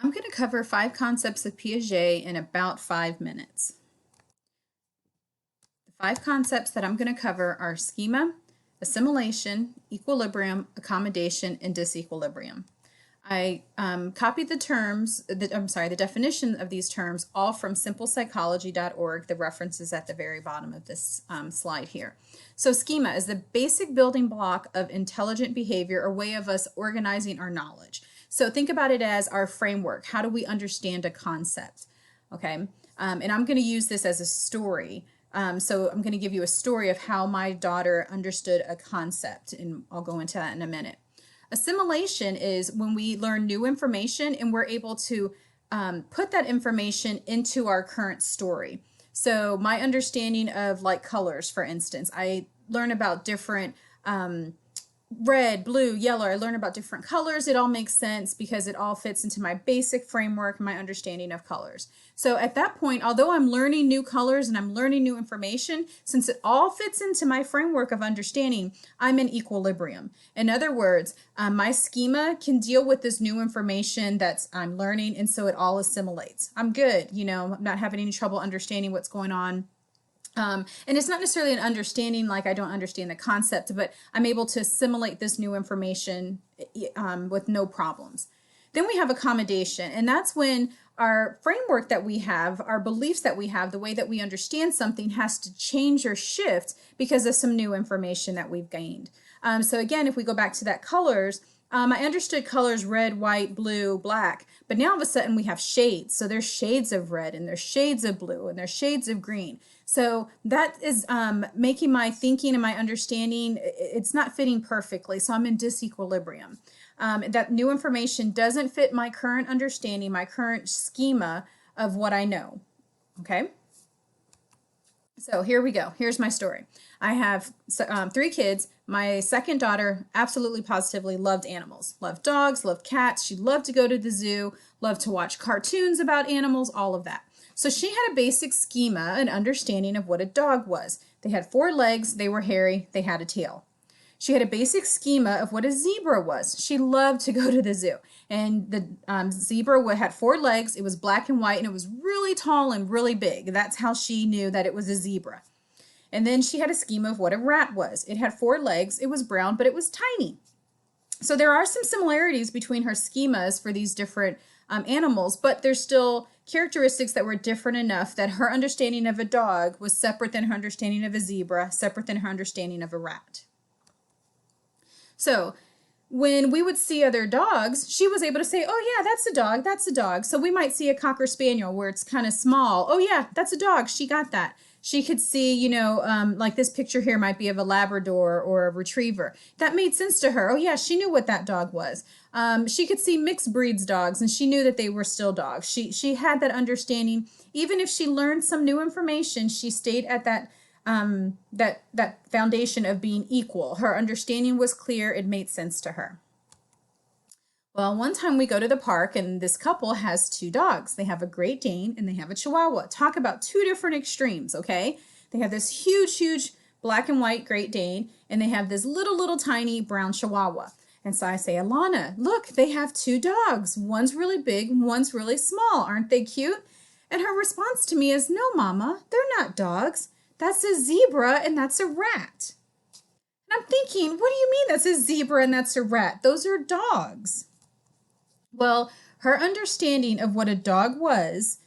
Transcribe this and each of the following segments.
I'm going to cover 5 concepts of Piaget in about 5 minutes. The 5 concepts that I'm going to cover are schema, assimilation, equilibrium, accommodation, and disequilibrium. I copied the definition of these terms all from simplepsychology.org. The reference is at the very bottom of this slide here. So schema is the basic building block of intelligent behavior, or way of us organizing our knowledge. So think about it as our framework. How do we understand a concept? Okay, and I'm going to use this as a story. So I'm going to give you a story of how my daughter understood a concept, and I'll go into that in a minute. Assimilation is when we learn new information and we're able to put that information into our current story. So my understanding of, like, colors, for instance, I learn about different red, blue, yellow. I learn about different colors. It all makes sense because it all fits into my basic framework, my understanding of colors. So at that point, although I'm learning new colors and I'm learning new information, since it all fits into my framework of understanding, I'm in equilibrium. In other words, my schema can deal with this new information that I'm learning, and so it all assimilates. I'm good, I'm not having any trouble understanding what's going on. And it's not necessarily an understanding like I don't understand the concept, but I'm able to assimilate this new information with no problems. Then we have accommodation, and that's when our framework that we have, our beliefs that we have, the way that we understand something has to change or shift because of some new information that we've gained. So again, if we go back to that colors, I understood colors red, white, blue, black, but now all of a sudden we have shades. So there's shades of red, and there's shades of blue, and there's shades of green. So that is making my thinking and my understanding, it's not fitting perfectly. So I'm in disequilibrium. That new information doesn't fit my current understanding, my current schema of what I know. Okay? So here we go. Here's my story. I have 3 kids. My second daughter absolutely positively loved animals, loved dogs, loved cats. She loved to go to the zoo, loved to watch cartoons about animals, all of that. So she had a basic schema and understanding of what a dog was. They had 4 legs, they were hairy, they had a tail. She had a basic schema of what a zebra was. She loved to go to the zoo. And the zebra had 4 legs, it was black and white, and it was really tall and really big. That's how she knew that it was a zebra. And then she had a schema of what a rat was. It had 4 legs, it was brown, but it was tiny. So there are some similarities between her schemas for these different animals, but there's still characteristics that were different enough that her understanding of a dog was separate than her understanding of a zebra, separate than her understanding of a rat. So when we would see other dogs, she was able to say, oh yeah, that's a dog, that's a dog. So we might see a Cocker Spaniel where it's kind of small. Oh yeah, that's a dog, she got that. She could see, like this picture here might be of a Labrador or a Retriever. That made sense to her. Oh yeah, she knew what that dog was. She could see mixed breeds dogs, and she knew that they were still dogs. She had that understanding. Even if she learned some new information, she stayed at that foundation of being equal. Her understanding was clear. It made sense to her. Well, one time we go to the park, and this couple has 2 dogs. They have a Great Dane and they have a Chihuahua. Talk about 2 different extremes, okay? They have this huge black and white Great Dane, and they have this little tiny brown Chihuahua. And so I say, Alana, look, they have 2 dogs. One's really big, one's really small. Aren't they cute? And her response to me is, no, Mama, they're not dogs. That's a zebra and that's a rat. And I'm thinking, what do you mean that's a zebra and that's a rat? Those are dogs. Well, her understanding of what a dog was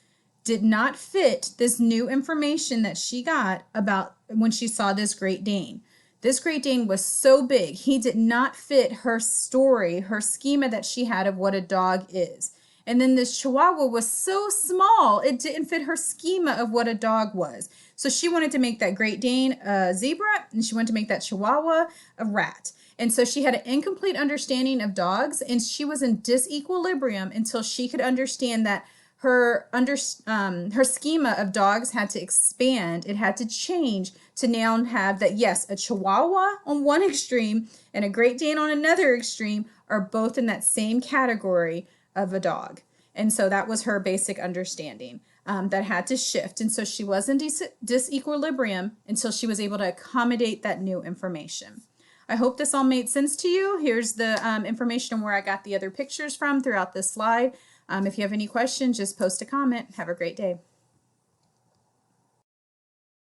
did not fit this new information that she got about when she saw this Great Dane. This Great Dane was so big, he did not fit her story, her schema that she had of what a dog is. And then this Chihuahua was so small, it didn't fit her schema of what a dog was. So she wanted to make that Great Dane a zebra, and she wanted to make that Chihuahua a rat. And so she had an incomplete understanding of dogs, and she was in disequilibrium until she could understand that her schema of dogs had to expand. It had to change to now have that, yes, a Chihuahua on one extreme and a Great Dane on another extreme are both in that same category of a dog. And so that was her basic understanding that had to shift. And so she was in disequilibrium until she was able to accommodate that new information. I hope this all made sense to you. Here's the information on where I got the other pictures from throughout this slide. If you have any questions, just post a comment. Have a great day.